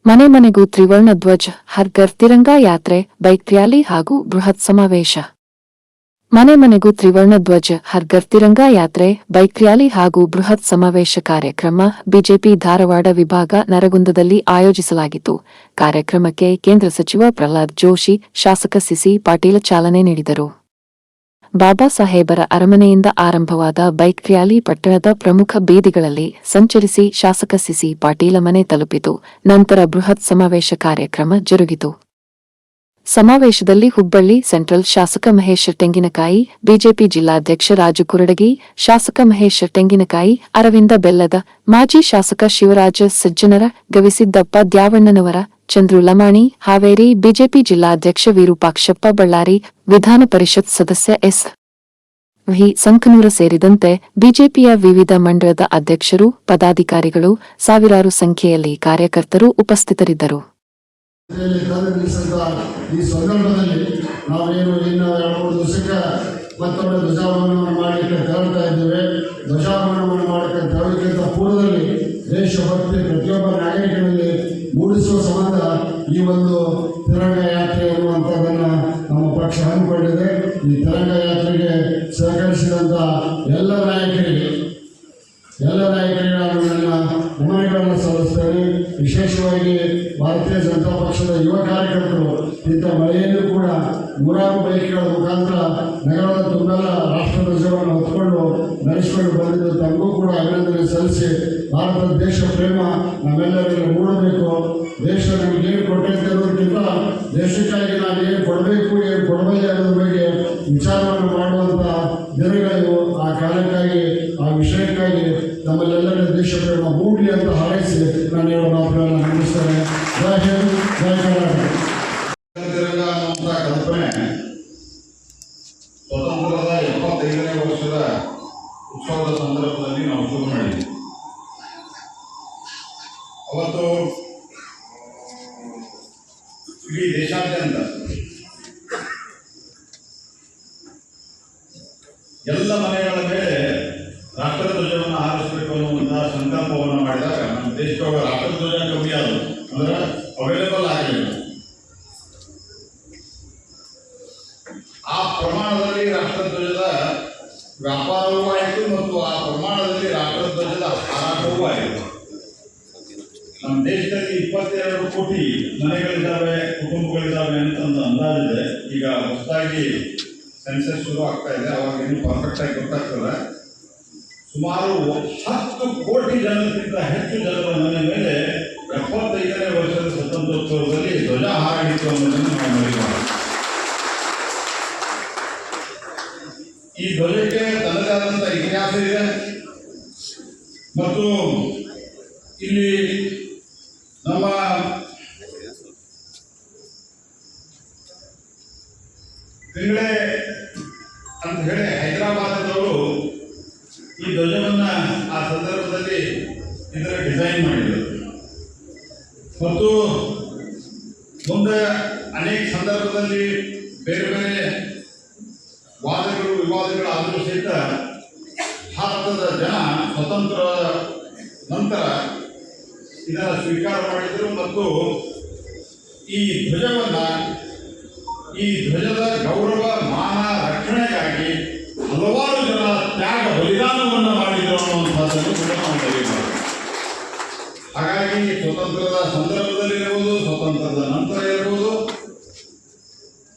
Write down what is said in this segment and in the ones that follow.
ಮನೆ ಮನೆಗೂ ತ್ರಿವರ್ಣ ಧ್ವಜ, ಹರ್ ಘರ್ ತಿರಂಗಾ ಯಾತ್ರೆ, ಬೈಕ್ ರ್ಯಾಲಿ ಹಾಗೂ ಬೃಹತ್ ಸಮಾವೇಶ. ಮನೆ ಮನೆಗೂ ತ್ರಿವರ್ಣ ಧ್ವಜ, ಹರ್ ಘರ್ ತಿರಂಗಾ ಯಾತ್ರೆ, ಬೈಕ್ ರ್ಯಾಲಿ ಹಾಗೂ ಬೃಹತ್ ಸಮಾವೇಶ ಕಾರ್ಯಕ್ರಮ ಬಿಜೆಪಿ ಧಾರವಾಡ ವಿಭಾಗ ನರಗುಂದದಲ್ಲಿ ಆಯೋಜಿಸಲಾಗಿತ್ತು. ಕಾರ್ಯಕ್ರಮಕ್ಕೆ ಕೇಂದ್ರ ಸಚಿವ ಪ್ರಹ್ಲಾದ್ ಜೋಶಿ, ಶಾಸಕ ಸಿಸಿ ಪಾಟೀಲ ಚಾಲನೆ ನೀಡಿದರು. ಬಾಬಾ ಸಾಹೇಬರ ಅರಮನೆಯಿಂದ ಆರಂಭವಾದ ಬೈಕ್ ರ್ಯಾಲಿ ಪಟ್ಟಣದ ಪ್ರಮುಖ ಬೀದಿಗಳಲ್ಲಿ ಸಂಚರಿಸಿ ಶಾಸಕ ಸಿಸಿ ಪಾಟೀಲ ಮನೆ ತಲುಪಿತು. ನಂತರ ಬೃಹತ್ ಸಮಾವೇಶ ಕಾರ್ಯಕ್ರಮ ಜರುಗಿತು. ಸಮಾವೇಶದಲ್ಲಿ ಹುಬ್ಬಳ್ಳಿ ಸೆಂಟ್ರಲ್ ಶಾಸಕ ಮಹೇಶ್ ತೆಂಗಿನಕಾಯಿ, ಬಿಜೆಪಿ ಜಿಲ್ಲಾಧ್ಯಕ್ಷ ರಾಜು ಕುರಡಗಿ, ಶಾಸಕ ಮಹೇಶ್ ತೆಂಗಿನಕಾಯಿ, ಅರವಿಂದ ಬೆಲ್ಲದ, ಮಾಜಿ ಶಾಸಕ ಶಿವರಾಜ ಸಜ್ಜನರ, ಗವಿಸಿದ್ದಪ್ಪ ದ್ಯಾವಣ್ಣನವರ, ಚಂದ್ರು ಲಮಾಣಿ, ಹಾವೇರಿ ಬಿಜೆಪಿ ಜಿಲ್ಲಾಧ್ಯಕ್ಷ ವಿರೂಪಾಕ್ಷಪ್ಪ ಬಳ್ಳಾರಿ, ವಿಧಾನ ಪರಿಷತ್ ಸದಸ್ಯ ಎಸ್. ವಿ. ಸಂಕನೂರ ಸೇರಿದಂತೆ ಬಿಜೆಪಿಯ ವಿವಿಧ ಮಂಡಳದ ಅಧ್ಯಕ್ಷರು, ಪದಾಧಿಕಾರಿಗಳು, ಸಾವಿರಾರು ಸಂಖ್ಯೆಯಲ್ಲಿ ಕಾರ್ಯಕರ್ತರು ಉಪಸ್ಥಿತರಿದ್ದರು. ಈ ಸಂದರ್ಭದಲ್ಲಿ ನಾವೇನು ಇನ್ನು 2-3 ದಿವಸಕ್ಕೆ ಮತ್ತೊಮ್ಮೆ ಧ್ವಜಾರೋಹಣವನ್ನು ಮಾಡಲಿಕ್ಕೆ ತೆರಳ್ತಾ ಇದ್ದೇವೆ. ಧ್ವಜಾರೋಹಣವನ್ನು ಮಾಡಲಿಕ್ಕೆ ತೆರಳಕ್ಕಿಂತ ಪೂರ್ವದಲ್ಲಿ ದೇಶಭಕ್ತಿ ಪ್ರತಿಯೊಬ್ಬ ನಾಗರಿಕರಲ್ಲಿ ಮೂಡಿಸುವ ಸಂಬಂಧ ಈ ಒಂದು ತಿರಂಗ ಯಾತ್ರೆ ಎನ್ನುವಂಥದ್ದನ್ನು ನಮ್ಮ ಪಕ್ಷ ಹಮ್ಮಿಕೊಂಡಿದೆ. ಈ ತಿರಂಗ ಯಾತ್ರೆಗೆ ಸಹಕರಿಸಿದಂಥ ಎಲ್ಲ ನಾಯಕರಿಗೆ ನಾನು ನನ್ನ ನಮನಗಳನ್ನು ಸಲ್ಲಿಸ್ತೇನೆ. ವಿಶೇಷವಾಗಿ ಭಾರತೀಯ ಜನತಾ ಪಕ್ಷದ ಯುವ ಕಾರ್ಯಕರ್ತರು ಇಂಥ ಮಳೆಯನ್ನು ಕೂಡ ನೂರಾರು ಬೈಕ್ಗಳ ಮುಖಾಂತರ ನಗರದ ತುಂಬೆಲ್ಲ ರಾಷ್ಟ್ರಧ್ವಜವನ್ನು ಹೊತ್ಕೊಂಡು ನಡೆಸಿಕೊಂಡು ಬಂದಿದ್ದು ತಮಗೂ ಕೂಡ ಅಭಿನಂದನೆ ಸಲ್ಲಿಸಿ, ಭಾರತದ ದೇಶ ಪ್ರೇಮ ನಮ್ಮೆಲ್ಲರಿಗೂ ಮೂಡಬೇಕು. ದೇಶ ನಮಗೇನು ಕೊಟ್ಟೈತೆ ಅನ್ನೋದಕ್ಕಿಂತ ದೇಶಕ್ಕಾಗಿ ನಾವು ಏನು ಕೊಡಬೇಕು, ಏನು ಕೊಡಬಲ್ಲ ಅನ್ನೋದ್ರ ಬಗ್ಗೆ ವಿಚಾರವನ್ನು ಮಾಡುವಂಥ ದಿನಗಳಿವು. ಆ ಕಾಲಕ್ಕಾಗಿ, ಆ ವಿಷಯಕ್ಕಾಗಿ ನಮ್ಮಲ್ಲೆಲ್ಲರ ದೇಶ ಪ್ರೇಮ ಮೂಡಲಿ ಅಂತ ಹಾರೈಸಿ ನಾನು ಹೇಳೋ ಮಾತುಗಳನ್ನು ಮುಗಿಸ್ತೇನೆ. ಜೈ ಹಿಂದ್, ಜೈ ಕರ್ನಾಟಕ. ಕಲ್ಪನೆ ಸ್ವತಂತ್ರದ 75ನೇ ವರ್ಷದ ಉತ್ಸವದ ಸಂದರ್ಭದಲ್ಲಿ ನಾವು ಶುರು ಮಾಡಿದ್ವಿ. ಅವತ್ತು ಇಡೀ ದೇಶಾದ್ಯಂತ ಎಲ್ಲ ಮನೆಗಳ ಮೇಲೆ ರಾಷ್ಟ್ರಧ್ವಜವನ್ನು ಹಾರಿಸಬೇಕು ಅನ್ನುವಂತಹ ಸಂಕಲ್ಪವನ್ನು ಮಾಡಿದಾಗ ನಮ್ಮ ದೇಶದೊಳಗೆ ರಾಷ್ಟ್ರಧ್ವಜ ಕಮ್ಮಿ ಆದವು, ಅಂದ್ರೆ ಅವೈಲೇಬಲ್ ಆಗಲಿಲ್ಲ. ಆ ಪ್ರಮಾಣದಲ್ಲಿ ರಾಷ್ಟ್ರಧ್ವಜದ ವ್ಯಾಪಾರವೂ ಆಯಿತು ಮತ್ತು ಆ ಪ್ರಮಾಣದಲ್ಲಿ ರಾಷ್ಟ್ರಧ್ವಜದ ಹಾರಾಟವೂ ಆಯಿತು. ನಮ್ಮ ದೇಶದಲ್ಲಿ 22 ಕೋಟಿ ಮನೆಗಳಿದ್ದಾವೆ, ಕುಟುಂಬಗಳಿದ್ದಾವೆ ಅಂತಂದು ಅಂದಾಜಿದೆ. ಈಗ ಹೊಸದಾಗಿ ಸೆನ್ಸಸ್ ಶುರು ಆಗ್ತಾ ಇದೆ, ಅವಾಗ ಇನ್ನೂ ಪರ್ಫೆಕ್ಟ್ ಆಗಿ ಗೊತ್ತಾಗ್ತದೆ. ಸುಮಾರು 10 ಕೋಟಿ ಜನಕ್ಕಿಂತ ಹೆಚ್ಚು ಜನರ ಮನೆ ಮೇಲೆ 75ನೇ ವರ್ಷದ ಸ್ವತಂತ್ರೋತ್ಸವದಲ್ಲಿ ಧ್ವಜ ಹಾರಿತು ಅನ್ನೋದನ್ನು ನಾವು ಮರೆಯಬಾರದು. ಈ ಧ್ವಜಕ್ಕೆ ತನ್ನದೇ ಆದಂಥ ಇತಿಹಾಸ ಇದೆ ಮತ್ತು ಇಲ್ಲಿ ನಮ್ಮ ತಿಂಗಳೇ ಅಂತ ಹೇಳಿ ಹೈದರಾಬಾದದವರು ಈ ಧ್ವಜವನ್ನ ಆ ಸಂದರ್ಭದಲ್ಲಿ ಇದರ ಡಿಸೈನ್ ಮಾಡಿದರು ಮತ್ತು ಮುಂದೆ ಅನೇಕ ಸಂದರ್ಭದಲ್ಲಿ ಬೇರೆ ಬೇರೆ ವಾದಗಳು ವಿವಾದಗಳು ಆದರೂ ಸಹಿತ ಭಾರತದ ಜನ ಸ್ವತಂತ್ರ ನಂತರ ಇದನ್ನು ಸ್ವೀಕಾರ ಮಾಡಿದರು ಮತ್ತು ಈ ಧ್ವಜದ ಗೌರವ ಮಾನ ರಕ್ಷಣೆಗಾಗಿ ಹಲವಾರು ಜನ ತ್ಯಾಗ ಬಲಿದಾನವನ್ನು ಮಾಡಿದರು ಅನ್ನುವಂಥದ್ದನ್ನು ಕೂಡ ನಾವು ತಿಳಿಯಬಹುದು. ಹಾಗಾಗಿ ಸ್ವತಂತ್ರದ ಸಂದರ್ಭದಲ್ಲಿರ್ಬೋದು, ಸ್ವತಂತ್ರದ ನಂತರ ಇರ್ಬೋದು,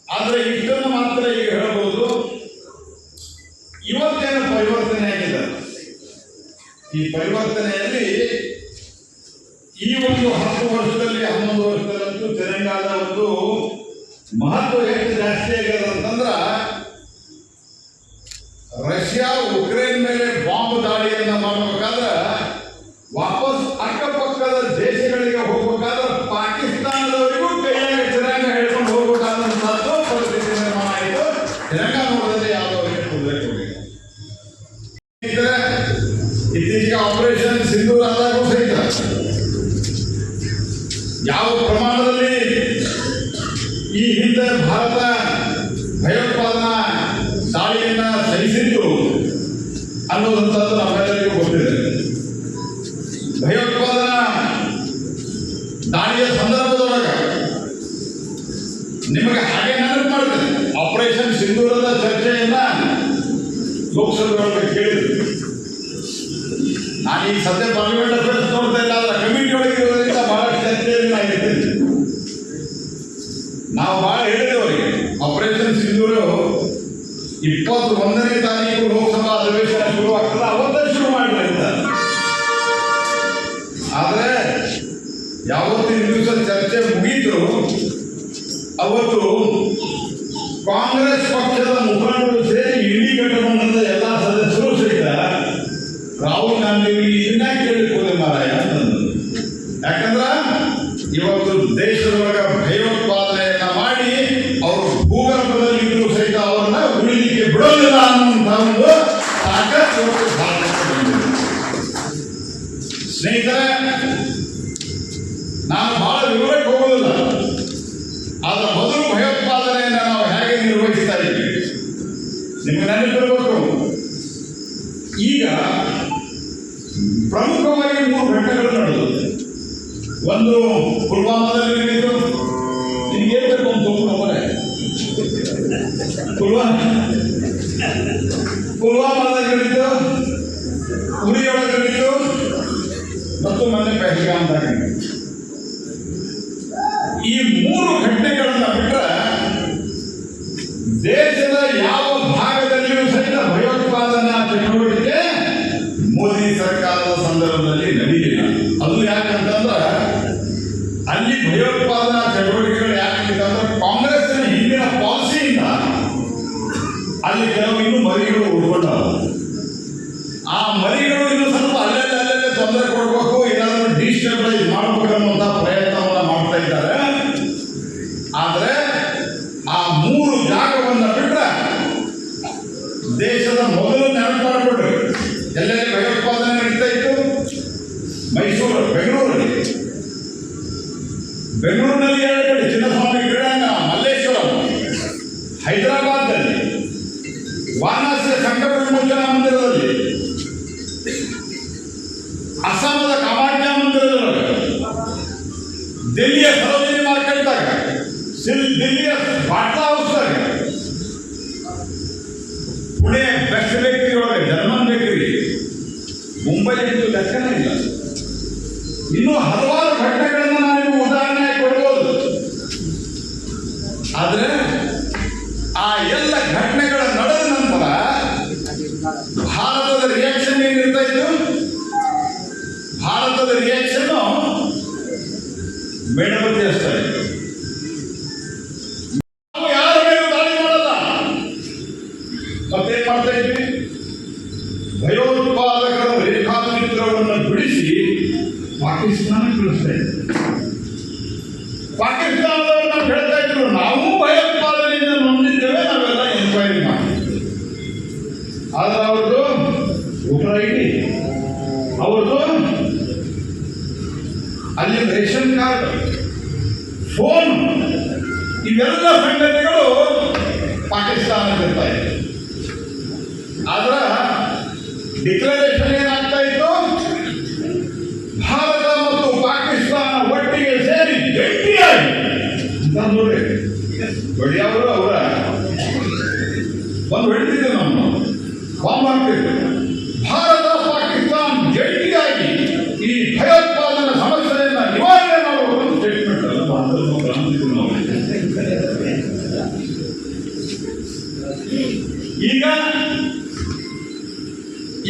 ಆದರೆ ಇಷ್ಟನ್ನು ಮಾತ್ರ ಈಗ ಹೇಳಬಹುದು, ಇವತ್ತೇನು ಪರಿವರ್ತನೆ ಆಗಿದೆ, ಈ ಪರಿವರ್ತನೆಯಲ್ಲಿ ಈ ಒಂದು 10 ವರ್ಷದಲ್ಲಿ 11 ವರ್ಷದಲ್ಲಂತೂ ತೆಲಂಗಾಣದ ಒಂದು ಮಹತ್ವ ಎಷ್ಟು ಜಾಸ್ತಿ ಆಗಿದೆ ಅಂತಂದ್ರೆ, ರಷ್ಯಾ ಉಕ್ರೇನ್ ಮೇಲೆ ಬಾಂಬ್ ದಾಳಿಯನ್ನು ಮಾಡಬೇಕಾದ್ರೆ ವಾಪಸ್ ಅಕ್ಕಪಕ್ಕದ ದೇಶಗಳಿಗೆ ಹೋಗಬೇಕಾದ್ರೆ ಪಾಕಿಸ್ತಾನದವರಿಗೂ ಕೈಯಾಗ ತಿರಂಗ ಹೇಳ್ಕೊಂಡು ಹೋಗಬೇಕಾದಂತಹದ್ದು ಪರಿಸ್ಥಿತಿ ನಿರ್ಮಾಣ ಆಯಿತು. ತೆಲಂಗಾಣದಲ್ಲಿ ಯಾವುದವರಿಗೆ ತೊಂದರೆ ಕೊಡಲಿಲ್ಲ. ಇತ್ತೀಚೆಗೆ ಆಪರೇಷನ್ ಸಿಂಧೂರ್ ಆದಾಗೂ ಸಹಿತ ಯಾವ ಪ್ರಮಾಣದಲ್ಲಿ ಈ ಹಿಂದೆ ಭಾರತ ಭಯೋತ್ಪಾದನಾ ದಾಳಿಯನ್ನ ಸಹಿಸಿದ್ದು ಅನ್ನೋದಂಥದ್ದು ನಮ್ಮೆಲ್ಲರಿಗೂ ಗೊತ್ತಿದೆ. ಭಯೋತ್ಪಾದನಾ ದಾಳಿಯ ನಿಮಗೆ ಹಾಗೆ ನೆನಪು ಮಾಡ್ತೇನೆ, ಆಪರೇಷನ್ ಸಿಂಧೂರದ ಚರ್ಚೆಯನ್ನ ಲೋಕಸಭೆ ಒಳಗೆ ಕೇಳಿದ್ರು. ನಾನು ಈಗ ಸದ್ಯ ಪಾರ್ಲಿಮೆಂಟ್ ಅಫೇರ್ಸ್ ನೋಡ್ತಾ ಇಲ್ಲ, ಅದರ ಕಮಿಟಿ ಒಳಗೆ ಇರೋದ್ರಿಂದ ಬಹಳಷ್ಟು ಚರ್ಚೆಯಲ್ಲಿ ನಾನು ಇರ್ತೀನಿ. ನಾವು ಬಹಳ ಹೇಳಿದವರಿಗೆ ಆಪರೇಷನ್ ಸಿಂಧೂರು 21ನೇ ತಾರೀಕು ಲೋಕಸಭಾ ಅಧಿವೇಶನ ಶುರುವಾಗ್ತದೆ, ಅವತ್ತೇ ಶುರು ಮಾಡಿದ್ರೆ ಅಂತ. ಆದರೆ ಯಾವತ್ತಿನ ದಿವಸ ಚರ್ಚೆ ಮುಗೀತು ಅವತ್ತು ಕಾಂಗ್ರೆಸ್ ಪಕ್ಷದ ಮುಖಂಡರು ಸೇರಿ ಇಡೀ ಘಟಬಂಧನದ ಎಲ್ಲ ಸದಸ್ಯರು ಸಹಿತ ರಾಹುಲ್ ಗಾಂಧಿ ಇದನ್ನ ಕೇಳಿಕೊಳ್ಳಿ ಮಾರಾಯ ಅಂತಂದ್ರು. ಯಾಕಂದ್ರ ಇವತ್ತು ದೇಶದೊಳಗ ಭಯೋತ್ಪಾದನೆಯನ್ನ ಮಾಡಿ ಅವರು ಭೂಗರ್ಭದಲ್ಲಿ ಇದ್ರು ಸಹಿತ ಅವರನ್ನ ಉಳಿಲಿಕ್ಕೆ ಬಿಡೋದಿಲ್ಲ ಅನ್ನುವಂತ ಒಂದು ತಾಕತ್ ಇವತ್ತು ಭಾರತಕ್ಕೆ ಬಂದಿದೆ. ಸ್ನೇಹಿತರೆ, ನಾನು ಬಹಳ ವಿವರಕ್ಕೆ ಹೋಗೋದಿಲ್ಲ, ಆದ್ರೆ ಮೊದಲು ಭಯೋತ್ಪಾದನೆಯನ್ನ ನಾವು ಹೇಗೆ ನಿರ್ವಹಿಸ್ತಾ ಇದ್ದೀವಿ ನಿಮ್ಗೆ ನೆನಪಿರಬೇಕು. ಈಗ ಪ್ರಮುಖವಾಗಿ 3 ಘಟನೆಗಳು ನಡೆದಿದೆ. ಒಂದು ಪುಲ್ವಾಮಾದಲ್ಲಿ ನಡೆಯಿತು. ನಿಮ್ಗೆ ಏನ್ ಬೇಕು ಅಂತ ಹೋಗ್ರೆ ಪುಲ್ವಾಮಾದಲ್ಲಿ ನಡೆಯಿತು, ಉರಿಯೊಳಗೆ ನಡೆಯಿತು ಮತ್ತು ಮೊನ್ನೆ ಪೆಹಲ್ಗಾಮ್ ನಡೆಯಿತು. ಈ 3 ಘಟನೆಗಳನ್ನ ಬಿಟ್ಟರೆ ದೇಶದ ಯಾವ ಭಾಗದಲ್ಲಿಯೂ ಸಹಿತ ಭಯೋತ್ಪಾದನಾ ಚಟುವಟಿಕೆ ಮೋದಿ ಸರ್ಕಾರದ ಸಂದರ್ಭದಲ್ಲಿ ನಡೆಯಲಿಲ್ಲ. ಅದು ಯಾಕಂತಂದ್ರೆ ಅಲ್ಲಿ ಭಯೋತ್ಪಾದನಾ ಚಟುವಟಿಕೆಗಳು ಯಾಕಂತಂದ್ರೆ ಕಾಂಗ್ರೆಸ್ನ ಹಿಂದಿನ ಪಾಲಿಸಿಯಿಂದ ಅಲ್ಲಿ ಕೆಲವು ಇನ್ನೂ ಮರಿಗಳು ಉಳ್ಕೊಂಡವು. ಆ ಮರಿಗಳು ಇನ್ನು ಸ್ವಲ್ಪ ಅಲ್ಲೇ ತೊಂದರೆ ಕೊಡಬೇಕು, ಏನಾದರೂ ಡಿಸ್ಟೆಬಿಲೈಸ್ ಮಾಡಬೇಕು ಅನ್ನುವಂಥ ಪ್ರಯತ್ನವನ್ನ ಮಾಡ್ತಾ ಇದ್ದಾರೆ. ಆದರೆ ಆ 3 ಜಾಗವನ್ನು ಬಿಟ್ಟರೆ ದೇಶದ ಮೊದಲು ನೆನಪು ಮಾಡಿಬಿಡ್ರಿ, ಎಲ್ಲೆಲ್ಲಿ ಭಯೋತ್ಪಾದನೆ ನಡೀತಾ ಇತ್ತು. ಮೈಸೂರು, ಬೆಂಗಳೂರಿನಲ್ಲಿ 2 ಕಡೆ, ಚಿನ್ನಸ್ವಾಮಿ ಕ್ರೀಡಾಂಗಣ, ಮಲ್ಲೇಶ್ವರಂ. ಹೈದರಾಬಾದ್ನಲ್ಲಿ ವಾರಣಾಸಿಯ ಸಂಕಟ ವಿಮೋಚನಾ ಮಂದಿರದಲ್ಲಿ, ಅಸ್ಸಾಮದ ಕಾಮಾಖ್ಯ ಮಂದಿರದೊಳಗೆ, ದಿಲ್ಲಿಯ ಸರೋಜಿನಿ ಮಾರ್ಕೆಟ್ದಾಗ, ದಿಲ್ಲಿಯ ಬಾಟ್ಲಾ ಹೌಸ್ದಾಗ, ಪುಣೆ ಬೆಸ್ಟ್ ಬೇಕರಿ ಒಳಗೆ ಜರ್ಮನ್ ಬೇಕರಿ, ಮುಂಬೈ ಇದ್ದು ಲೆಕ್ಕನೇ ಇಲ್ಲ. ಇನ್ನೂ ಹಲವಾರು ಘಟನೆಗಳನ್ನು ನಾವು ಉದಾಹರಣೆ ಕೊಡ್ಬೋದು. ಆದರೆ ಆ ಎಲ್ಲ ಘಟನೆಗಳ ನಡೆದ ನಂತರ ಭಾರತದ ರಿಯಾಕ್ಷನ್ ಏನಿರ್ತಾ ಇತ್ತು? ಭಾರತದ ರಿಯಾಕ್ಷನ್ ಮೇಣಬತ್ತಿ ಅಷ್ಟೇ. ನಾವು ಯಾರ ಮೇಲೂ ದಾಳಿ ಮಾಡಲ್ಲ. ಮತ್ತೇನ್ ಮಾಡ್ತಾ ಇದ್ವಿ? ಭಯೋತ್ಪಾದಕರ ರೇಖಾಚಿತ್ರವನ್ನು ಬಿಡಿಸಿ ಪಾಕಿಸ್ತಾನ ಕಳಿಸ್ತಾ ಇದ್ವಿ. ಪಾಕಿಸ್ತಾನದವ್ರನ್ನ ಹೇಳ್ತಾ ಇದ್ರು, ನಾವು ಭಯೋತ್ಪಾದನೆಯಿಂದ ನೊಂದಿದ್ದೇವೆ, ನಾವೆಲ್ಲ ಎನ್ಕ್ವೈರಿ ಮಾಡ್ತೀವಿ. ಆದ್ರೆ ಅವ್ರದ್ದು ವೋಟರ್ ಐಡಿ, ಅವ್ರದ್ದು ಅಲ್ಲಿ ರೇಷನ್ ಕಾರ್ಡ್, ಫೋನ್, ಇವೆಲ್ಲ ಸಂಗತಿಗಳು ಪಾಕಿಸ್ತಾನಕ್ಕೆ ಇರ್ತಾ ಇದೆ. ಆದ್ರೆ ಡಿಕ್ಲರೇಷನ್ ಏನಾಗ್ತಾ ಇತ್ತು? ಭಾರತ ಮತ್ತು ಪಾಕಿಸ್ತಾನ ಒಟ್ಟಿಗೆ ಸೇರಿ ಗಟ್ಟಿಯಾಗಿ ನೋಡ್ರಿ, ಬಡಿಯವರು ಅವರ ಒಂದು ಹೊಡಿತಿದ್ರು, ನಮ್ಮ ಬಾಂಬ್ ಹಾಕ್ತಿದ್ರು. ಭಾರತ ಪಾಕಿಸ್ತಾನ ಗಟ್ಟಿಯಾಗಿ ಈ ಭಯೋತ್ಪಾದನಾ ಸಮಸ್ಯೆಯನ್ನ ನಿವಾರಣೆ ಮಾಡುವ ಸ್ಟೇಟ್ಮೆಂಟ್ ಅಲ್ಲ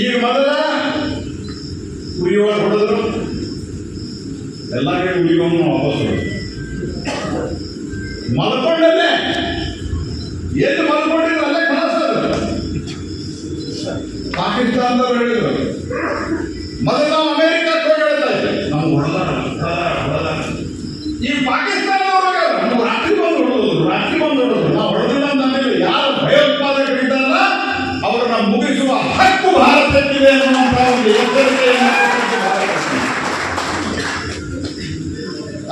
ಈಗ ಮೊದಲ ಉರಿಯೊಳಗೆ ಹೊಡೆದ್ರು, ಎಲ್ಲರಿಗೆ ಉರಿಯೋನು ವಾಪಸ್ ಮಲ್ಕೊಂಡಲ್ಲೇ ಎಲ್ಲಿ ಮಲ್ಕೊಂಡಿದ್ರು ಅಲ್ಲೇ ಕಳಿಸ್ತದ. ಪಾಕಿಸ್ತಾನದವ್ರು ಹೇಳಿದ್ರು, ಮೊದಲು ನಾವು ಅಮೆರಿಕಕ್ಕೆ ಹೋಗಿ ಹೇಳ್ತಾ ಇದ್ವಿ, ನಾವು ಹೊಡೆದ. ಈ ಪಾಕಿಸ್ತಾನದವ್ರು ನಮ್ಗೆ ರಾತ್ರಿ ಬಂದು ಹೊಡೆದ್ರು. ನಾವು ಹೊಡೆದಿಲ್ಲ ಅಂತ ಯಾರು ಭಯೋತ್ಪಾದಕರಿದ್ದಾರಲ್ಲ ಅವರನ್ನ ಮುಗಿಸುವ ಹಕ್ಕು ಭಾರತಕ್ಕಿದೆ ಅನ್ನುವಂಥ ಒಂದು ಎಚ್ಚರಿಕೆಯನ್ನು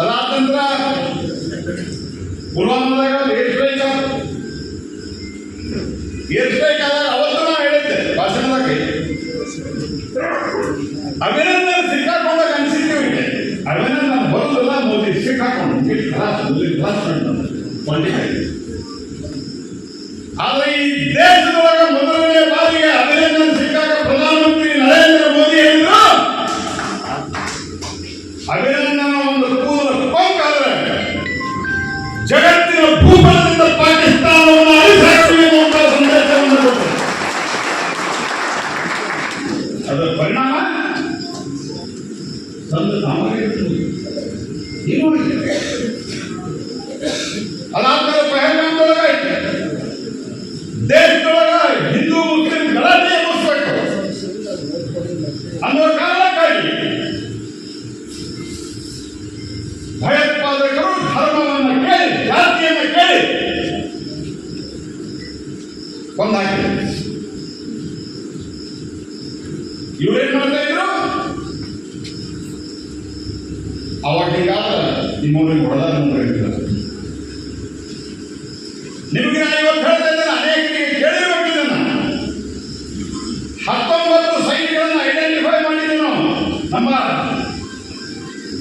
ಅದಾದ ನಂತರ ಪುಲ್ವಾಮಾದಾಗ ಏರ್ ಸ್ಟ್ರೈಕ್ ಆದಾಗ ಅವತ್ತು ನಾವು ಹೇಳಿದ್ದೆ ಭಾಷಣದಾಗ, ಅಭಿನಂದನ್ ಸಿಕ್ಕಾಕೊಂಡಾಗ ಅನಿಸಿಕೆ ಅಭಿನಂದನ್ ಬರುದಿಲ್ಲ, ಮೋದಿ ಸಿಕ್ಕಾಕೊಂಡು ಕ್ಲಾಸ್ ಪೊಲಿಟಿಕಲ್. ಆದರೆ ಈ ದೇಶದೊಳಗೆ ಮೊದಲನೇ ಬಾರಿಗೆ ಅಭಿನಂದನೆ ಸಿಕ್ಕಾಗ ಪ್ರಧಾನಮಂತ್ರಿ ನರೇಂದ್ರ ಮೋದಿ ಹೇಳಿದ್ರು, ಅಭಿನಂದನ ಒಂದು ಕೂದಲ ಕೊಂಕಾದ್ರೆ ಜಗತ್ತಿನ ಭೂಪಟದಿಂದ ಪಾಕಿಸ್ತಾನವನ್ನು ಅಳಿಸಾಕ್ತೀವಿ ಅನ್ನುವಂಥ ಸಂದೇಶವನ್ನು ಕೊಟ್ಟರು. ಅದರ ಪರಿಣಾಮ ತಂದು ಏನು ಮಾಡಿದೆ? ಅದಾದ್ಮೇಲೆ ಪಹಲ್ಗಾಮ್ದೊಳಗಾಯ್ತು. ದೇಶದೊಳಗ ಹಿಂದೂ ಮುಸ್ಲಿಂ ಗಲಾಟೆ ಮುಗಿಸ್ಬೇಕು ಅನ್ನೋ ಕಾರಣಕ್ಕಾಗಿ ಭಯೋತ್ಪಾದಕರು ಧರ್ಮವನ್ನು ಕೇಳಿ, ಜಾತಿಯನ್ನು ಕೇಳಿ ಕೊಂದಾಕಿದ್ರು. ಇವರೇನ್ ಮಾಡ್ತಾ ಇದ್ರು? ಅವಾಗಿಂದ ನಿಮ್ಮೂರಿಗೆ ಹೊಡೆದ ಹೇಳ್ತಾರೆ. ನಿಮಗೆ ನಾನು ಇವತ್ತು ಹೇಳ್ತಾ ಇದ್ದೇನೆ, ಅನೇಕರಿಗೆ ಕೇಳಿರ್ಬೇಕು ಇದನ್ನ. 19 ಸೈನ್ಯಗಳನ್ನು ಐಡೆಂಟಿಫೈ ಮಾಡಿದ್ದೆ ನಾವು. ನಮ್ಮ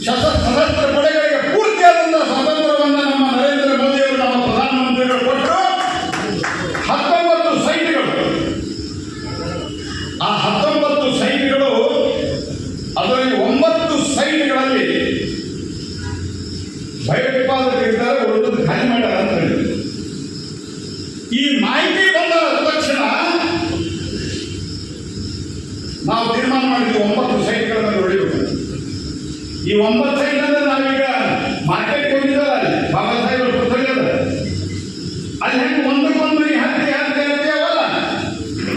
ಸಶಸ್ತ್ರ ಪಡೆಗಳಿಗೆ ಪೂರ್ತಿಯಾದಂತಹ ಸ್ವಾತಂತ್ರ್ಯವನ್ನು ನಮ್ಮ ನರೇಂದ್ರ ಮೋದಿ ಅವರು, ನಮ್ಮ ಪ್ರಧಾನಮಂತ್ರಿಗಳು ಕೊಟ್ಟರು. 19 ಸೈನ್ಯಗಳು. ಆ 19 ಸೈನ್ಯಗಳು, ಅದರಲ್ಲಿ 9 ಸೈನ್ಯಗಳಲ್ಲಿ ಭಯೋತ್ಪಾದಕರಿದ್ದಾರೆ, ಉಳಿದು ಖಾಲಿ ಮಾಡ್ಯಾರ ಅಂತ ಹೇಳಿದ್ರು. ಈ ಮಾಹಿತಿ ಬಂದ ತಕ್ಷಣ ನಾವು ತೀರ್ಮಾನ ಮಾಡಿದ್ವಿ 9 ಸೈಟ್ಗಳನ್ನು ಹೊಡಿಬೇಕು. ಈ 9 ಸೈಟ್ ಅಂದ್ರೆ ನಾವೀಗ ಮಾರ್ಕೆಟ್ ಹೋಗಿದ್ದಾರ, ಬಾಬಾ ಸಾಹೇಬ್ ಪುಸ್ತಕ ಅಲ್ಲಿ ಹೆಂಗೆ ಒಂದಕ್ಕೊಂದು ಹತ್ತಿ ಅವಲ್ಲ,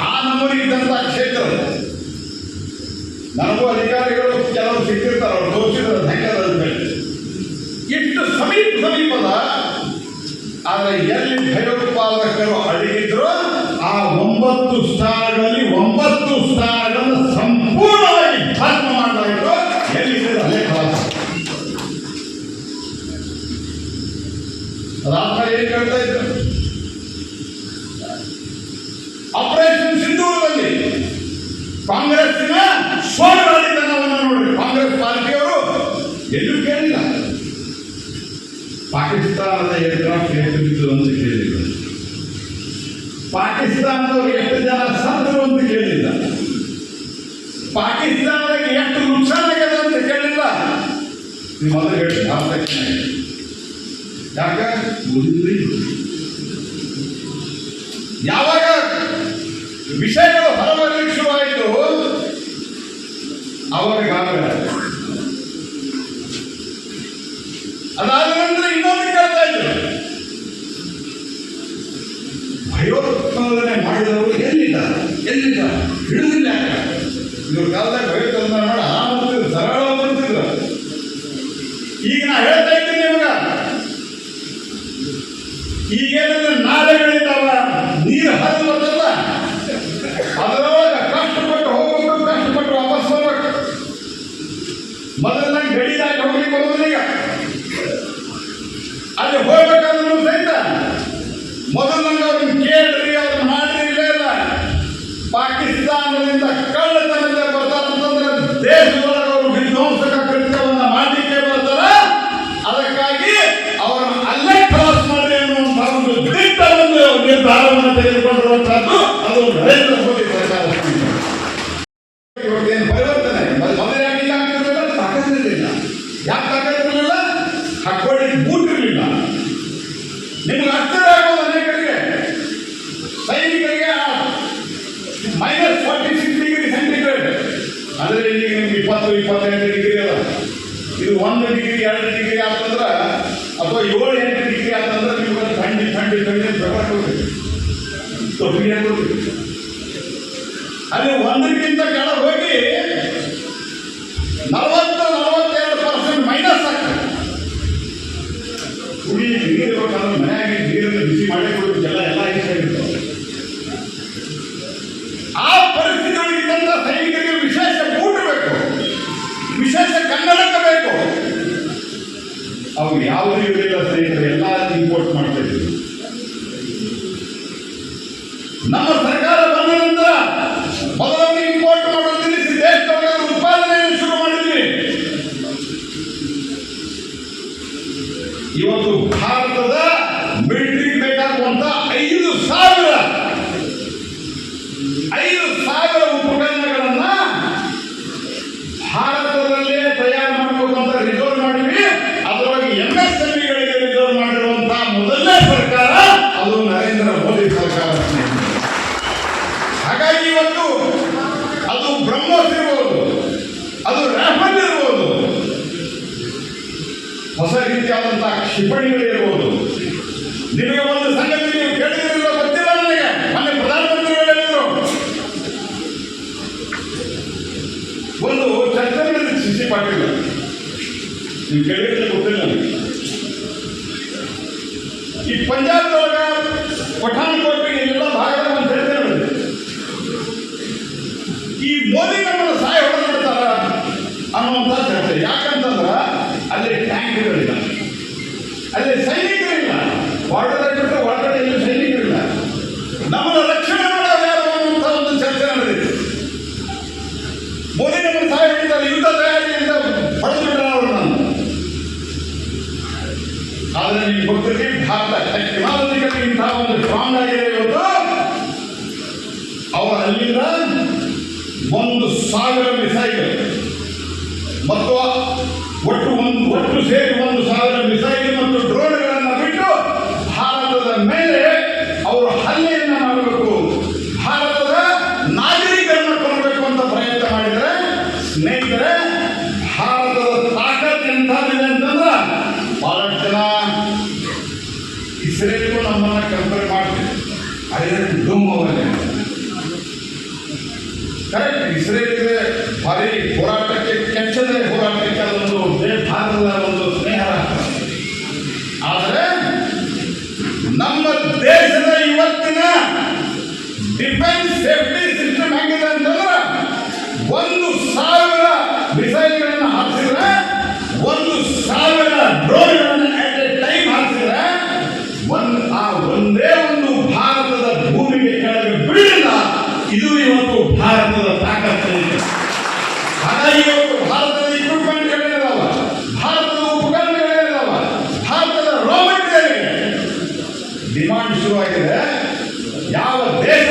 ಆ ನಮೂನಿ ಇದ್ದಂಥ ಕ್ಷೇತ್ರ. ನನಗೂ ಅಧಿಕಾರಿಗಳು ಕೆಲವರು ಸಿಕ್ಕಿರ್ತಾರೆ, ಅವ್ರು ತೋರಿಸಿದ್ರೆ ಹೆಂಗದ ಇಷ್ಟು ಸಮೀಪದ. ಆದರೆ ಎಲ್ಲಿ ಭಯೋತ್ಪಾದಕರು ಅಡಗಿದ್ರು ಆ 9 ಸ್ಥಾನಗಳಲ್ಲಿ 9 ಸ್ಥಾನಗಳನ್ನು ಸಂಪೂರ್ಣವಾಗಿ ಭಸ್ಮ ಮಾಡಲಾಯಿತು. ಎಲ್ಲಿದೆ ಅಲ್ಲೇ ಖಲಾಸ. ರಾತ್ರಿ ಏನ್ ಹೇಳ್ತಾ ಇದ್ರು? ಆಪರೇಷನ್ ಸಿಂಧೂರದಲ್ಲಿ ಕಾಂಗ್ರೆಸ್ಸಿನ ಸ್ವರಾಡಿತನವನ್ನು ನೋಡಿ. ಕಾಂಗ್ರೆಸ್ ಪಾರ್ಟಿಯವರು ಎಲ್ಲೂ ಕೇಳಿಲ್ಲ. ಪಾಕಿಸ್ತಾನದ ಏರ್ಕ್ರಾಫ್ಟ್ ಎಷ್ಟು ಬಿದ್ದು ಅಂತ ಕೇಳಿಲ್ಲ. ಪಾಕಿಸ್ತಾನದವರು ಎಷ್ಟು ಜನ ಸತ್ತರು ಅಂತ ಕೇಳಿಲ್ಲ. ಪಾಕಿಸ್ತಾನದಾಗ ಎಷ್ಟು ನುಕ್ಸಾನ ಆಗಿದೆ ಅಂತ ಕೇಳಿಲ್ಲ. ನೀವು ಮೊದಲು ಹೇಳಿ ಭಾರತಕ್ಕೆ ಯಾಕೆ ಓದಿದ್ರಿ? ಯಾವಾಗ ವಿಷಯಗಳು ಹೊರಬರಲಿಕ್ಕೆ ಶುರುವಾಯಿತು ಅವಾಗ ಗಾಬರಿ. ಅದಾದ ನಂತರ ಇನ್ನೊಂದು ಕೇಳ್ತಾ ಇದ್ರು, ಭಯೋತ್ಪಾದನೆ ಮಾಡಿದವರು ಎಲ್ಲಿಲ್ಲ ಹಿಡಿದಿಲ್ಲ. ಇವ್ರ ಕಾಲದಾಗ ಭಯೋತ್ಪಾದನೆ ಮಾಡಿ ಆರಾಮ ಸರಳ ಬರ್ತಿದ್ರು. ಈಗ ನಾ ಹೇಳ್ತಾ ಇದ್ದೀನಿ ನಿಮಗ, ಈಗೇನಂದ್ರೆ ನಾಲೆಗಳಿದ್ದಾವ, ನೀರು ಹರಿದು ಬರ್ತಲ್ಲ, ಅದರೊಳಗೆ ಕಷ್ಟಪಟ್ಟು ಹೋಗ್ಬೇಕು, ಕಷ್ಟಪಟ್ಟು ವಾಪಸ್ ಹೋಗ್ಬೇಕು. ಮೊದಲ ಗಡಿದಾಗಿ ಹೋಗ್ಲಿಕ್ಕೆ ಹೋಗೋದೀಗ ಅಲ್ಲಿ ಹೋಗ್ಬೇಕಾದ್ರೂ ಸಹಿತ ಮೊದಲು ಅವ್ರನ್ನ ಕೇಳ್ರಿ, ಅವ್ರನ್ನ ಮಾಡ್ರಿ. ಇಲ್ಲ ಪಾಕಿಸ್ತಾನದಿಂದ ಕಳ್ಳತನದ ಬರ್ತಾರಂತಂದ್ರೆ ದೇಶದೊಳಗೆ ಅವರು ವಿಧ್ವಂಸಕ ಕೃತ್ಯವನ್ನ ಮಾಡಲಿಕ್ಕೆ ಬರ್ತಾರ. ಅದಕ್ಕಾಗಿ ಅವರನ್ನು ಅಲ್ಲೇ ಕ್ರಾಸ್ ಮಾಡ್ರಿ ಅನ್ನುವಂಥ ಒಂದು ದಿಟ್ಟ ಒಂದು ನಿರ್ಧಾರವನ್ನು ತೆಗೆದುಕೊಂಡಿರುವಂತಹದ್ದು ಅದು ನರೇಂದ್ರ ಮೋದಿ ಸರ್ಕಾರ. ಇವತ್ತೇನು ಪರಿವರ್ತನೆ ಮೊದಲು ಯಾಕೆ ಆಗ್ತಿರಲಿಲ್ಲ? ತಾಕತ್ತಿರಲಿಲ್ಲ. ಯಾಕೆ ತಾಕತ್ತಿರಲಿಲ್ಲ? ಹಾಕೊಳ್ಳಿ ಬೂಟ್ ಇರಲಿಲ್ಲ. ನಿಮ್ಗೆ ಆಶ್ಚರ್ಯ ಆಗೋದು ಅನೇಕರಿಗೆ, ಸೈನಿಕರಿಗೆ -46 ಡಿಗ್ರಿ ಸೆಂಟಿಗ್ರೇಡ್ ಅಂದರೆ ಈಗ ನಿಮ್ಗೆ 20-28 ಡಿಗ್ರಿ ಅದ. ಇದು 1 ಡಿಗ್ರಿ 2 ಡಿಗ್ರಿ ಆತಂದ್ರೆ ಅಥವಾ 7-8 ಡಿಗ್ರಿ ಆತಂದ್ರೆ ನಿಮ್ಗೆ ಥಂಡಿ ತೊಟ್ಟಿಗೆ ಅಲ್ಲಿ 1ಕ್ಕಿಂತ ಕೆಳಗೆ ಹೋಗಿ 40-42% ಮೈನಸ್ ಆಗ್ತದೆ. ಕುಡಿ ನೀರಿರ್ಬೇಕಾದ್ರೆ ಮನೆಯಾಗಿ ನೀರನ್ನು ಬಿಸಿ ಮಾಡಿ ಎಲ್ಲ ಇಷ್ಟ. ಆ ಪರಿಸ್ಥಿತಿಗಳಿದ್ದಂಥ ಸೈನಿಕರಿಗೆ ವಿಶೇಷ ಬೂಟ್ ಬೇಕು, ವಿಶೇಷ ಕನ್ನಡಕ ಬೇಕು. ಅವು ಯಾವುದೂ ಇರಲಿಲ್ಲ. ಸೈನಿಕರು ಎಲ್ಲ ಇಂಪೋರ್ಟ್ ಮಾಡ್ತಾ ಇದ್ರು. ನಮ್ಮ ಸರ್ಕಾರ ಬಂದ ನಂತರ ಮೊದಲನ್ನು ಇಂಪೋರ್ಟ್ ಮಾಡೋದು ನಿಲ್ಲಿಸಿ ದೇಶದೊಳಗೆ ಉತ್ಪಾದನೆಯನ್ನು ಶುರು ಮಾಡಿದ್ವಿ. ಇವತ್ತು ಭಾರತದ ಇವತ್ತು ಅದು ಬ್ರಹ್ಮೋಸ್ ಇರ್ಬೋದು, ಅದು ರಾಫೆಲ್ ಇರ್ಬೋದು, ಹೊಸ ರೀತಿಯಾದಂತಹ ಕ್ಷಿಪಣಿಗಳಿರ್ಬೋದು. ನಿಮಗೆ ಒಂದು ಸಂಗತಿ ನೀವು ಕೇಳಿದ್ರಿಲ್ಲ ಗೊತ್ತಿಲ್ಲ ನನಗೆ, ಮೊನ್ನೆ ಪ್ರಧಾನಮಂತ್ರಿಗಳು ಹೇಳಿದ್ರು, ಒಂದು ಚರ್ಚೆ ನಡೆದಿದೆ ಸಿಸಿ ಪಾಟೀಲ್, ನೀವು ಕೇಳಿದ್ರೆ ಗೊತ್ತಿಲ್ಲ ನನಗೆ. ಈ ಪಂಜಾಬ್ದೊಳಗ ಪಠಾಣ್ಕೋಟ್ಗೆ ಎಲ್ಲ ಭಾಗದ ಒಂದು ಚರ್ಚೆ ನಡೆದಿದೆ. ಈ ಮೋದಿ ನಮ್ಮನ್ನು ಸಹಾಯ ಹೊಡೆದ್ಬಿಡ್ತಾರ ಅನ್ನುವಂಥ ಚರ್ಚೆ. ಯಾಕಂತಂದ್ರ ಅಲ್ಲಿ ಟ್ಯಾಂಕ್ಗಳಿಲ್ಲ, ಅಲ್ಲಿ ಸೈನಿಕರಿಲ್ಲ, ಬಾರ್ಡರ್ ಬಿಟ್ಟರೆ ಹೊರಗಡೆ ಇಲ್ಲಿ ಸೈನಿಕರಿಲ್ಲ, ನಮ್ಮನ್ನು ರಕ್ಷಣೆ ಮಾಡೋದು ಯಾರು ಅನ್ನುವಂಥ ಒಂದು ಚರ್ಚೆ ನಡೆದಿದೆ. ಮೋದಿ ನಮ್ಮನ್ನು ಸಹಾಯ ಹೊಡಿತಾರೆ, ಯುದ್ಧ ತಯಾರಿಯಿಂದ ಹೊಡೆದ್ಬಿಟ್ರೆ ಅವರು ನಾನು. ಆದರೆ ನಿಮ್ಗೆ ಗೊತ್ತಿರಲಿ, ಭಾರತ ಟೆಕ್ನಾಲಜಿಕಲಿ ಇಂತಹ ಒಂದು ಸ್ಟ್ರಾಂಗ್ ಆಗಿದೆ ಇವತ್ತು. ಅವರು ಅಲ್ಲಿಂದ 1,000 ಮಿಸೈಲ್ ಮತ್ತು ಒಟ್ಟು ಸೇರಿ 1,000 ಮಿಸೈಲ್ ಮತ್ತು ಡ್ರೋನ್ಗಳನ್ನು ಬಿಟ್ಟು ಭಾರತದ ಮೇಲೆ ಅವರು ಹಲ್ಲೆಯನ್ನು ಮಾಡಬೇಕು, ಭಾರತದ ನಾಗರಿಕರನ್ನು ಕೊಲ್ಲಬೇಕು ಅಂತ ಪ್ರಯತ್ನ ಮಾಡಿದರೆ, ಸ್ನೇಹಿತರೆ, ಭಾರತದ ತಾಕತ್ ಎಂಥದ್ದಿದೆ ಅಂತಂದ್ರೆ ಬಹಳಷ್ಟು ಜನ ಇಸ್ರೇಲ್ಗೂ ನಮ್ಮನ್ನು ಕಂಪೇರ್ ಮಾಡ್ತೀವಿ. ಐರನ್ ಡೂಮ್ ಅವರೇ ಕರೆಕ್ಟ್. ಇಸ್ರೇಲ್ಗೆ ಭಾರಿ ಹೋರಾಟಕ್ಕೆ, ಕೆಚ್ಚದೆ ಹೋರಾಟಕ್ಕೆ ಅದೊಂದು ಭಾರತದ ಒಂದು ಸ್ನೇಹ ರಾಷ್ಟ್ರ. ಆದರೆ ನಮ್ಮ ದೇಶದ ಇವತ್ತಿನ ಡಿಫೆನ್ಸ್ ಸೇಫ್ಟಿ ಸಿಸ್ಟಮ್ ಹೆಂಗಿದೆ ಅಂತಂದ್ರೆ 1,000 ಮಿಸೈಲ್ಗಳನ್ನು ಹಾರಿಸಿದ್ರೆ, 1,000 ಡ್ರೋನ್ಗಳನ್ನು ಅಟ್ ಎ ಟೈಮ್ ಹಾರಿಸಿದ್ರೆ ಒಂದೇ ಒಂದು ಭಾರತದ ಭೂಮಿಗೆ ಕೆಳಗೆ ಬೀಳಿಲ್ಲ. ಇದು ಇವತ್ತು ಭಾರತದ ತಾಕತ್ತು. ಹಾಗಾಗಿ ಇವತ್ತು ಭಾರತದ ಇಕ್ವಿಪ್ಮೆಂಟ್ಗಳಿದಾವ, ಭಾರತದ ಉಪಕರಣಗಳಿದಾವ, ಭಾರತದ ರಾ ಮೆಟೀರಿಯಲ್ ಡಿಮಾಂಡ್ ಶುರುವಾಗಿದೆ. ಯಾವ ದೇಶ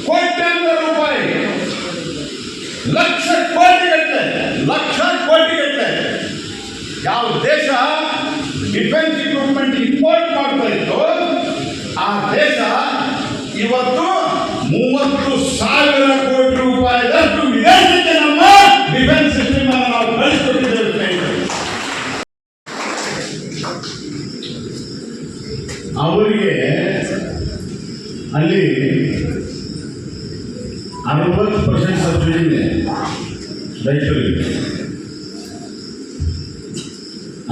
ಕೋಟ್ಯಾಂತರ ರೂಪಾಯಿ, ಲಕ್ಷ ಕೋಟಿಗಟ್ಟಲೆ ಯಾವ ದೇಶ ಡಿಫೆನ್ಸ್ ಇಕ್ವಿಪ್ಮೆಂಟ್ ಇಂಪೋರ್ಟ್ ಮಾಡ್ತಾ ಇತ್ತು, ಆ ದೇಶ ಇವತ್ತು 30,000 ಕೋಟಿ ರೂಪಾಯಿದಷ್ಟು ವಿದೇಶಕ್ಕೆ ನಮ್ಮ ಡಿಫೆನ್ಸ್ ಸಿಸ್ಟಮ್ ಅನ್ನು ನಾವು ಕಳಿಸಿಕೊಟ್ಟಿದ್ದೇವೆ. ಅವರಿಗೆ ಅಲ್ಲಿ 60% ಸಬ್ಸಿಡಿ ಇದೆ ರೈತರಿಗೆ.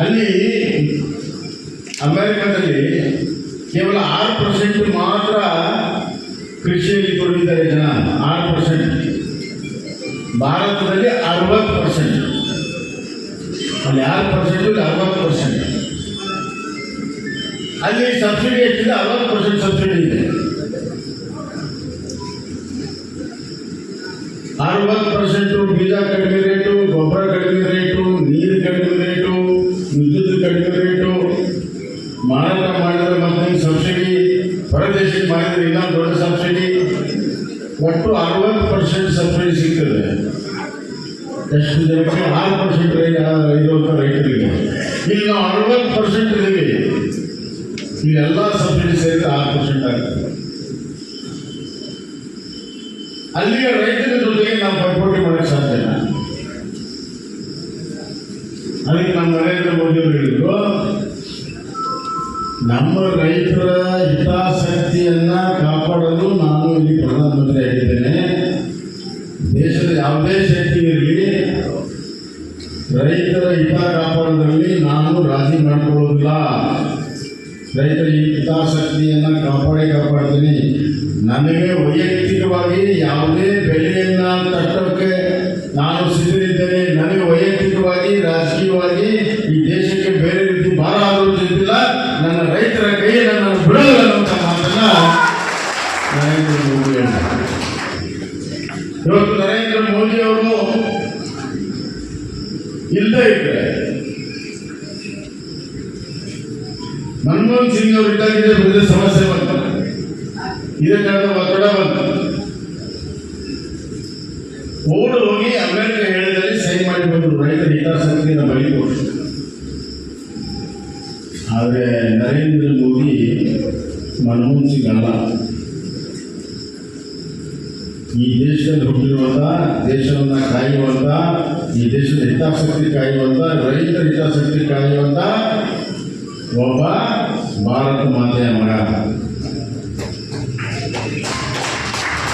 ಅಲ್ಲಿ ಅಮೆರಿಕದಲ್ಲಿ ಕೇವಲ 6% ಮಾತ್ರ ಕೃಷಿಯಲ್ಲಿ ತೊಡಗಿದ್ದಾರೆ ಜನ, 6%. ಭಾರತದಲ್ಲಿ 60%, ಅಲ್ಲಿ 6%, 60%. ಅಲ್ಲಿ ಸಬ್ಸಿಡಿ ಎಷ್ಟಿದೆ? 60% ಸಬ್ಸಿಡಿ ಇದೆ. 60% ಬೀಜ ಕಡಿಮೆ ರೇಟು, ಗೊಬ್ಬರ ಕಡಿಮೆ ರೇಟು, ನೀರು ಕಡಿಮೆ ರೇಟು, ವಿದ್ಯುತ್ ಕಡಿಮೆ ರೇಟು, ಮಾರಾಟ ಮಾಡಿದ್ರೆ ಮತ್ತೆ ಸಬ್ಸಿಡಿ, ಹೊರದೇಶಕ್ಕೆ ಮಾಡಿದ್ರೆ ಇನ್ನೊಂದು ದೊಡ್ಡ ಸಬ್ಸಿಡಿ, ಒಟ್ಟು 60% ಸಬ್ಸಿಡಿ ಸಿಗ್ತದೆ. ಎಷ್ಟು ಜನಕ್ಕೆ? 6% ಇರುವಂಥ ರೈತರಿಗೆ. ಈಗ ನಾವು 60% ಇದ್ದೀವಿ, ಇವೆಲ್ಲ ಸಬ್ಸಿಡಿ ಸೇರಿದ್ರೆ 6% ಆಗ್ತದೆ. ಅಲ್ಲಿಯ ರೈತರ ಜೊತೆಗೆ ನಾವು ಪೈಪೋಟಿ ಮಾಡಕ್ಕೆ ಸಾಧ್ಯ ಇಲ್ಲ. ಅದಕ್ಕೆ ನಮ್ಮ ನರೇಂದ್ರ ಮೋದಿ ಅವರು ಹೇಳಿದ್ರು, ನಮ್ಮ ರೈತರ ಹಿತಾಸಕ್ತಿಯನ್ನ ಕಾಪಾಡಲು ನಾನು ಇಲ್ಲಿ ಪ್ರಧಾನಮಂತ್ರಿ ಆಗಿದ್ದೇನೆ. ದೇಶದ ಯಾವುದೇ ಶಕ್ತಿ ಇರಲಿ, ರೈತರ ಹಿತ ಕಾಪಾಡೋದ್ರಲ್ಲಿ ನಾನು ರಾಜಿ ಮಾಡಿಕೊಳ್ಳೋದಿಲ್ಲ. ರೈತರ ಹಿತಾಸಕ್ತಿಯನ್ನ ಕಾಪಾಡ್ತೀನಿ. ನನಗೆ ವೈಯಕ್ತಿಕವಾಗಿ ಯಾವುದೇ ಬೆಲೆಯನ್ನ ತಟ್ಟೋಕ್ಕೆ ನಾನು ಸಿದ್ಧರಿದ್ದೇನೆ. ನನಗೆ ವೈಯಕ್ತಿಕವಾಗಿ, ರಾಜಕೀಯವಾಗಿ ಈ ದೇಶಕ್ಕೆ ಬೇರೆ ರೀತಿ ಭಾರ ಆಲೋಚಿಸಿಲ್ಲ. ನನ್ನ ರೈತರ ಕೈ ನನ್ನನ್ನು ಬಿಡೋದಿಲ್ಲ ಅನ್ನುವಂಥ ಮಾತನ್ನ ನರೇಂದ್ರ ಮೋದಿ ಹೇಳ್ತಾರೆ. ಇವತ್ತು ನರೇಂದ್ರ ಮೋದಿ ಅವರು ಇಲ್ಲದೇ ಇದ್ರೆ, ಮನಮೋಹನ್ ಸಿಂಗ್ ಅವರು ಇದ್ದಾಗಿದೆ, ಬೇರೆ ಸಮಸ್ಯೆ ಬಂತು, ಇದಕ್ಕಾದ ಒತ್ತಡ ಬಂತು. ಓಡ್ ಹೋಗಿ ಅಮೆರಿಕ ಹೇಳಿದಲ್ಲಿ ಸೈನ್ ಮಾಡಿ ಬಂದರು, ರೈತರ ಹಿತಾಸಕ್ತಿಯನ್ನು ಬಲಿಕೊಟ್ಟು. ಆದರೆ ನರೇಂದ್ರ ಮೋದಿ ಮನಮೋಹನ್ ಸಿಂಗ್ ಅಲ್ಲ. ಈ ದೇಶದಲ್ಲಿ ಹುಟ್ಟಿರುವಂಥ, ದೇಶವನ್ನು ಕಾಯುವಂಥ, ಈ ದೇಶದ ಹಿತಾಸಕ್ತಿ ಕಾಯುವಂಥ, ರೈತರ ಹಿತಾಸಕ್ತಿ ಕಾಯುವಂಥ ಒಬ್ಬ ಭಾರತ ಮಾತೆಯ ಮಗ.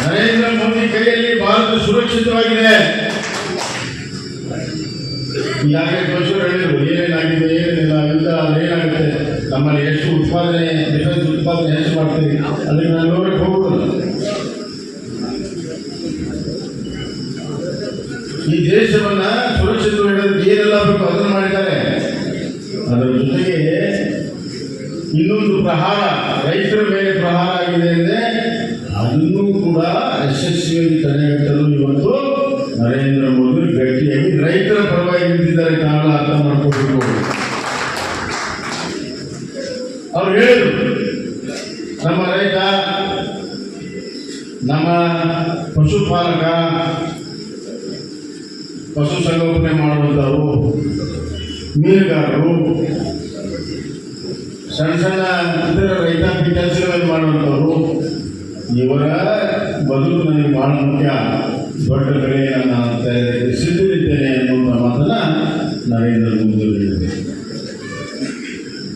ನರೇಂದ್ರ ಮೋದಿ ಕೈಯಲ್ಲಿ ಭಾರತ ಸುರಕ್ಷಿತವಾಗಿದೆ. ಈಗಾಗಲೇ ಬಸವರು ಹೇಳಿದ್ರು ಏನೇನಾಗಿದೆ, ಏನೇನಿಲ್ಲ, ಇಲ್ಲ ಏನಾಗುತ್ತೆ, ನಮ್ಮಲ್ಲಿ ಎಷ್ಟು ಉತ್ಪಾದನೆ, ಡಿಫೆನ್ಸ್ ಉತ್ಪಾದನೆ ಹೆಚ್ಚು ಮಾಡ್ತೀವಿ, ಅದಕ್ಕೆ ನಾನು ನೋಡಕ್ಕೆ ಹೋಗುವುದಿಲ್ಲ. ಈ ದೇಶವನ್ನ ಸುರಕ್ಷಿತವಾಗಿಡೋದಕ್ಕೆ ಏನೆಲ್ಲ ಬೇಕು ಅದನ್ನು ಮಾಡಿದ್ದಾರೆ. ಅದರ ಜೊತೆಗೆ ಇನ್ನೊಂದು ಪ್ರಹಾರ, ರೈತರ ಮೇಲೆ ಪ್ರಹಾರ ಆಗಿದೆ ಅಂದರೆ ಅದನ್ನು ಕೂಡ ಯಶಸ್ವಿಯಾಗಿ ತಡೆಗಟ್ಟಲು ಇವತ್ತು ನರೇಂದ್ರ ಮೋದಿ ಗಟ್ಟಿಯಾಗಿ ರೈತರ ಪರವಾಗಿ ನಿಂತಿದ್ದಾರೆ. ತಾವೆಲ್ಲ ಅರ್ಥ ಮಾಡ್ಕೋಬೇಕು. ಅವ್ರು ಹೇಳಿದ್ರು, ನಮ್ಮ ರೈತ, ನಮ್ಮ ಪಶುಪಾಲಕ, ಪಶು ಸಂಗೋಪನೆ ಮಾಡುವಂಥವರು, ಮೀನುಗಾರರು, ಸಣ್ಣ ಸಣ್ಣ ಇತರ ರೈತಾಪಿ ಕೆಲಸಗಳನ್ನು ಮಾಡುವಂಥವರು, ಇವರ ಬದುಕು ನನಗೆ ಬಹಳ ಮುಖ್ಯ, ದೊಡ್ಡ ಬೆಳೆಯನ್ನು ನಾನು ಸಿದ್ಧರಿದ್ದೇನೆ ಅನ್ನುವಂಥ ಮಾತನ್ನು ನರೇಂದ್ರ ಮೋದಿ ಹೇಳಿದ್ದಾರೆ.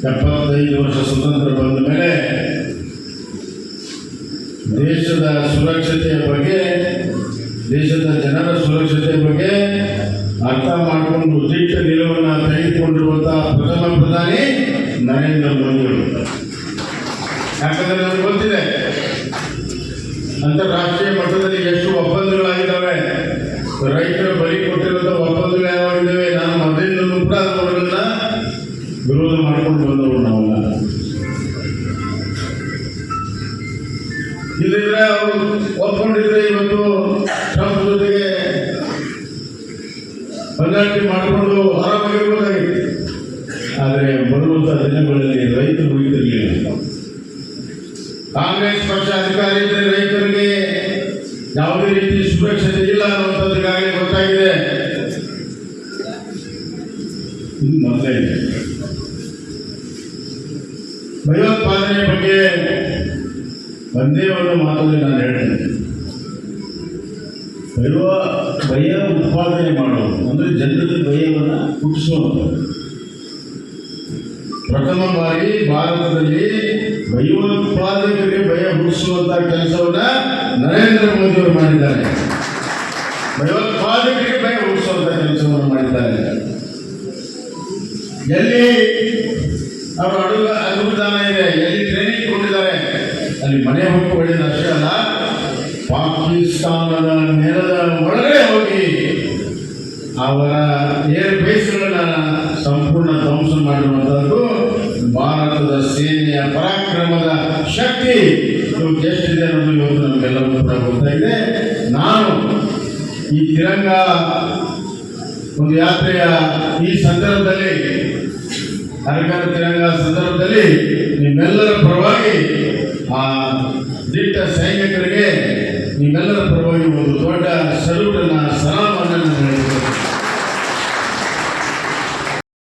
75 ವರ್ಷ ಸ್ವತಂತ್ರ ಬಂದ ಮೇಲೆ ದೇಶದ ಸುರಕ್ಷತೆಯ ಬಗ್ಗೆ, ದೇಶದ ಜನರ ಸುರಕ್ಷತೆಯ ಬಗ್ಗೆ ಅರ್ಥ ಮಾಡಿಕೊಂಡು ದಿಟ್ಟ ನಿಲುವನ್ನು ತೆಗೆದುಕೊಂಡಿರುವಂಥ ಪ್ರಥಮ ಪ್ರಧಾನಿ ನರೇಂದ್ರ ಮೋದಿಯವರು. ಯಾಕಂದರೆ ನಮಗೆ ಗೊತ್ತಿದೆ ಅಂತಾರಾಷ್ಟ್ರೀಯ ಮಟ್ಟದಲ್ಲಿ ಎಷ್ಟು ಒಪ್ಪಂದಗಳಾಗಿದ್ದಾವೆ, ರೈತರ ಬಲಿ ಕೊಟ್ಟಿರುವಂಥ ಒಪ್ಪಂದಗಳು ಯಾವಾಗಿದ್ದಾವೆ. ನಾನು ಮೊದಲಿಂದಲೂ ಕೂಡ ಅವುಗಳನ್ನ ವಿರೋಧ ಮಾಡಿಕೊಂಡು ಬಂದವರು ನಾವೆಲ್ಲ. ಇಲ್ಲಿದ್ರೆ ಅವರು ಒಪ್ಕೊಂಡಿದ್ರೆ ಇವತ್ತು ಟ್ರಂಪ್ ಜೊತೆಗೆ ಹೊಂದಾಣಿಕೆ ಮಾಡಿಕೊಂಡು ಆರಾಮಾಗಿರ್ಬೋದಾಗಿತ್ತು. ಆದರೆ ಬರುವಂಥ ದಿನಗಳಲ್ಲಿ ರೈತರು ಉಳಿದಿರಲಿಲ್ಲ. ಕಾಂಗ್ರೆಸ್ ಪಕ್ಷ ಅಧಿಕಾರ ಇದ್ದರೆ ರೈತರಿಗೆ ಯಾವುದೇ ರೀತಿ ಸುರಕ್ಷತೆ ಇಲ್ಲ ಅನ್ನುವಂಥದ್ದು ಈಗಾಗಲೇ ಗೊತ್ತಾಗಿದೆ. ಇದು ಮೊದಲೇ ಇದೆ. ಭಯೋತ್ಪಾದನೆ ಬಗ್ಗೆ ಒಂದೇ ಒಂದು ಮಾತಲ್ಲಿ ನಾನು ಹೇಳ್ತೇನೆ. ಭಯ ಉತ್ಪಾದನೆ ಮಾಡೋದು ಅಂದರೆ ಜನರಲ್ಲಿ ಭಯವನ್ನು ಹುಟ್ಟಿಸುವಂಥದ್ದು. ಪ್ರಥಮ ಬಾರಿ ಭಾರತದಲ್ಲಿ ಭಯೋತ್ಪಾದಕರಿಗೆ ಭಯ ಹುಟ್ಟಿಸುವಂತಹ ಕೆಲಸವನ್ನ ನರೇಂದ್ರ ಮೋದಿ ಅವರು ಮಾಡಿದ್ದಾರೆ. ಭಯೋತ್ಪಾದಕರಿಗೆ ಭಯ ಹುಟ್ಟಿಸುವಂತಹ ಕೆಲಸವನ್ನು ಮಾಡಿದ್ದಾರೆ. ಎಲ್ಲಿ ಅವರು ಅನುದಾನ ಇದೆ, ಎಲ್ಲಿ ಟ್ರೈನಿಂಗ್ ಕೊಟ್ಟಿದ್ದಾರೆ, ಅಲ್ಲಿ ಮನೆ ಹೊಕ್ಕು ಹೊಡೆದ ಅಷ್ಟೇ ಅಲ್ಲ, ಪಾಕಿಸ್ತಾನದ ನೆಲದ ಒಳಗಡೆ ಹೋಗಿ ಅವರ ಏರ್ ಬೇಸ್ಗಳನ್ನು ಸಂಪೂರ್ಣ ಧ್ವಂಸ ಮಾಡಿರುವಂಥದ್ದು ಭಾರತದ ಸೇನೆಯ ಪರಾಕ್ರಮದ ಶಕ್ತಿ ಇವತ್ತು ಎಷ್ಟಿದೆ ಅನ್ನೋದು ಇವತ್ತು ನಮಗೆಲ್ಲರೂ ಕೂಡ ಗೊತ್ತಾಗಿದೆ. ನಾನು ಈ ತಿರಂಗ ಒಂದು ಯಾತ್ರೆಯ ಈ ಸಂದರ್ಭದಲ್ಲಿ, ಹರಕರ ತಿರಂಗ ಸಂದರ್ಭದಲ್ಲಿ ನಿಮ್ಮೆಲ್ಲರ ಪರವಾಗಿ ಆ ದಿಟ್ಟ ಸೈನಿಕರಿಗೆ ನಿಮ್ಮೆಲ್ಲರ ಪರವಾಗಿ ಒಂದು ದೊಡ್ಡ ಸಲ್ಯೂಟನ್ನು, ಸಲಾಮನ್ನು